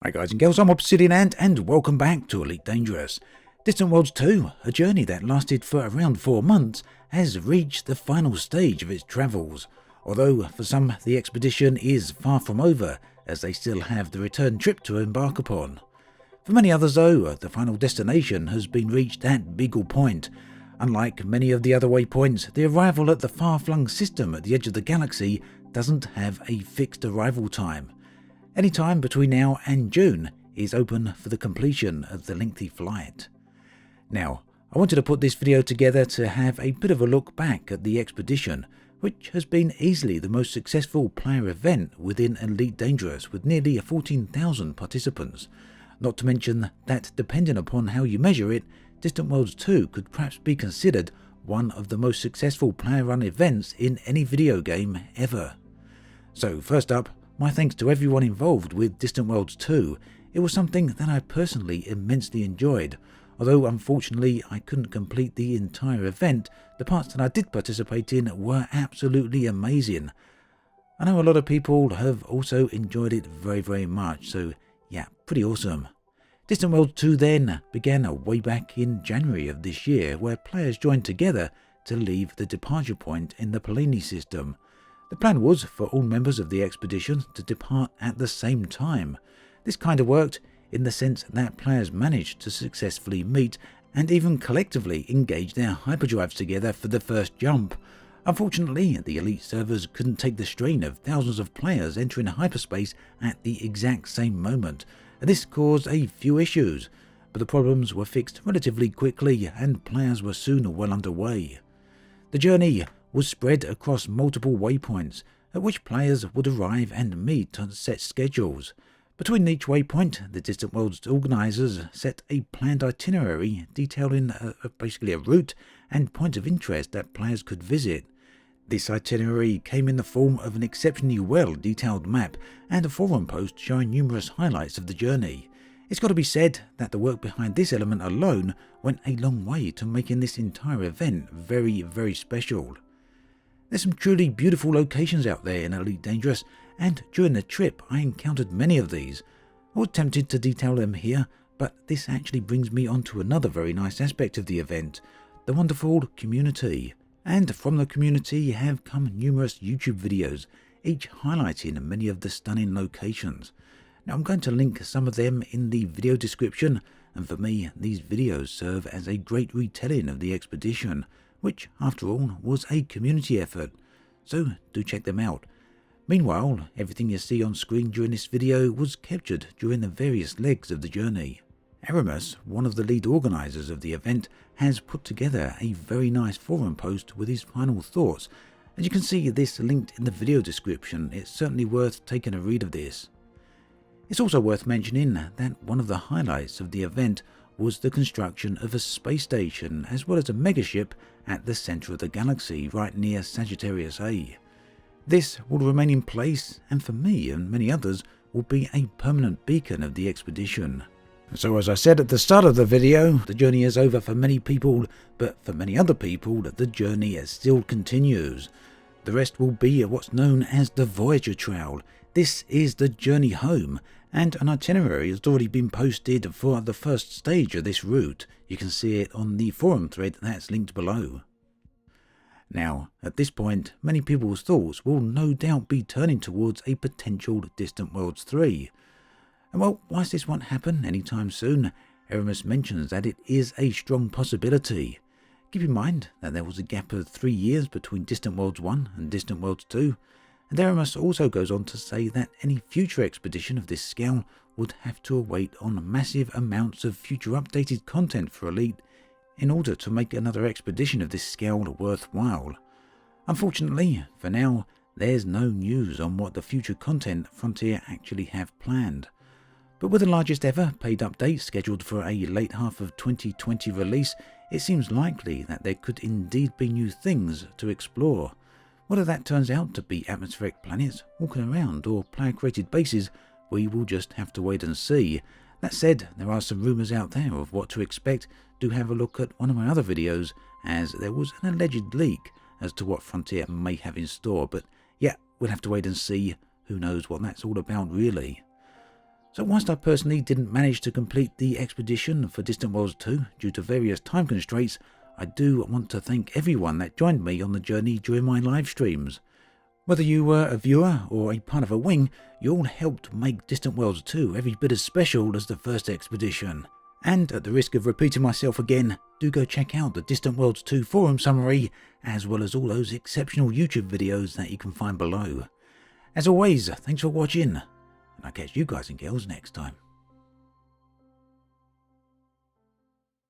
Hi guys and girls, I'm Obsidian and welcome back to Elite Dangerous. Distant Worlds 2, a journey that lasted for around 4 months, has reached the final stage of its travels. Although for some the expedition is far from over, as they still have the return trip to embark upon. For many others though, the final destination has been reached at Beagle Point. Unlike many of the other waypoints, the arrival at the far-flung system at the edge of the galaxy doesn't have a fixed arrival time. Any time between now and June is open for the completion of the lengthy flight. Now, I wanted to put this video together to have a bit of a look back at the expedition, which has been easily the most successful player event within Elite Dangerous with nearly 14,000 participants. Not to mention that depending upon how you measure it, Distant Worlds 2 could perhaps be considered one of the most successful player-run events in any video game ever. So first up, my thanks to everyone involved with Distant Worlds 2. It was something that I personally immensely enjoyed. Although unfortunately I couldn't complete the entire event, the parts that I did participate in were absolutely amazing. I know a lot of people have also enjoyed it very much, so yeah, pretty awesome. Distant Worlds 2 then began way back in January of this year, where players joined together to leave the departure point in the Polini system. The plan was for all members of the expedition to depart at the same time. This kind of worked in the sense that players managed to successfully meet and even collectively engage their hyperdrives together for the first jump. Unfortunately, the elite servers couldn't take the strain of thousands of players entering hyperspace at the exact same moment, and this caused a few issues, but the problems were fixed relatively quickly and players were soon well underway. The journey was spread across multiple waypoints, at which players would arrive and meet on set schedules. Between each waypoint, the Distant Worlds organisers set a planned itinerary detailing basically a route and point of interest that players could visit. This itinerary came in the form of an exceptionally well detailed map and a forum post showing numerous highlights of the journey. It's got to be said that the work behind this element alone went a long way to making this entire event very special. There's some truly beautiful locations out there in Elite Dangerous, and during the trip I encountered many of these. I was tempted to detail them here, but this actually brings me on to another very nice aspect of the event, the wonderful community. And from the community have come numerous YouTube videos, each highlighting many of the stunning locations. Now I'm going to link some of them in the video description, and for me these videos serve as a great retelling of the expedition, which after all was a community effort, so do check them out. Meanwhile, everything you see on screen during this video was captured during the various legs of the journey. Aramis, one of the lead organisers of the event, has put together a very nice forum post with his final thoughts, and you can see this linked in the video description. It's certainly worth taking a read of this. It's also worth mentioning that one of the highlights of the event was the construction of a space station as well as a megaship at the centre of the galaxy right near Sagittarius A. This will remain in place and for me and many others will be a permanent beacon of the expedition. So as I said at the start of the video, the journey is over for many people, but for many other people the journey still continues. The rest will be what's known as the Voyager Trail. This is the journey home, and an itinerary has already been posted for the first stage of this route. You can see it on the forum thread that's linked below. Now, at this point, many people's thoughts will no doubt be turning towards a potential Distant Worlds 3. And well, whilst this won't happen anytime soon, Aramis mentions that it is a strong possibility. Keep in mind that there was a gap of 3 years between Distant Worlds 1 and Distant Worlds 2, and Aramis also goes on to say that any future expedition of this scale would have to await on massive amounts of future updated content for Elite in order to make another expedition of this scale worthwhile. Unfortunately, for now, there's no news on what the future content Frontier actually have planned. But with the largest ever paid update scheduled for a late half of 2020 release, it seems likely that there could indeed be new things to explore. Whether that turns out to be atmospheric planets walking around or player-created bases, we will just have to wait and see. That said, there are some rumours out there of what to expect. Do have a look at one of my other videos, as there was an alleged leak as to what Frontier may have in store, but yeah, we'll have to wait and see. Who knows what that's all about really. So whilst I personally didn't manage to complete the expedition for Distant Worlds 2 due to various time constraints, I do want to thank everyone that joined me on the journey during my live streams. Whether you were a viewer or a part of a wing, you all helped make Distant Worlds 2 every bit as special as the first expedition. And at the risk of repeating myself again, do go check out the Distant Worlds 2 forum summary, as well as all those exceptional YouTube videos that you can find below. As always, thanks for watching, and I'll catch you guys and girls next time.